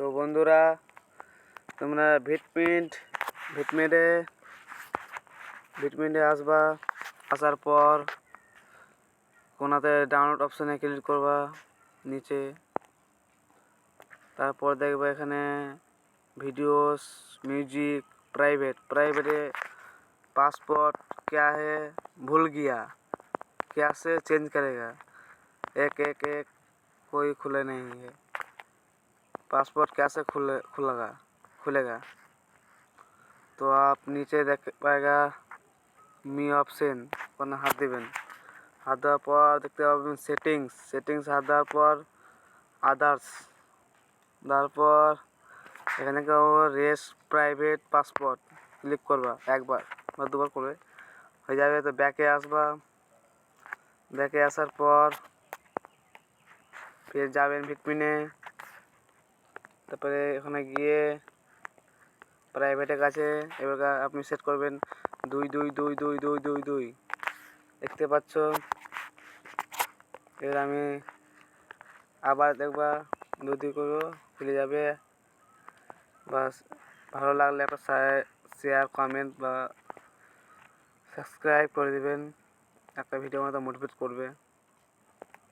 তো বন্ধুরা, তোমরা ভিটমিন্টে আসবা। আসার পর কোনাতে ডাউনলোড অপশানে ক্লিক করবা নিচে। তারপর দেখবা এখানে वीडियोस, म्यूजिक, प्राइवेटे पासपोर्ट क्या है भूल गया, कैसे चेंज करेगा। एक एक एक कोई खुले नहीं है। पासपोर्ट कैसे खुलेगा। तो आप नीचे देख पाएगा मी ऑप्शन को हाथ दिबेन। हाथ देওয়ার পর দেখতে পাবেন সেটিংস হাত দেওয়ার পর আদার্স দেওয়ার পর এখানে রেস প্রাইভেট পাসপোর্ট ক্লিক করবা। একবার বা দুবার করবে হয়ে যাবে। তো ব্যাকে আসবা। ব্যাকে আসার পর ফির যাবেন ভিটমিনে। তারপরে এখানে গিয়ে প্রাইভেটের কাছে এবার আপনি সেট করবেন 2222222 দেখতে পাচ্ছ। এবার আমি আবার দেখবা 2 করবো খুলে যাবে। বাস ভালো লাগলে একটা শেয়ার কমেন্ট বা সাবস্ক্রাইব করে দিবেন। একটা ভিডিও মতো মোটিভেট করবে।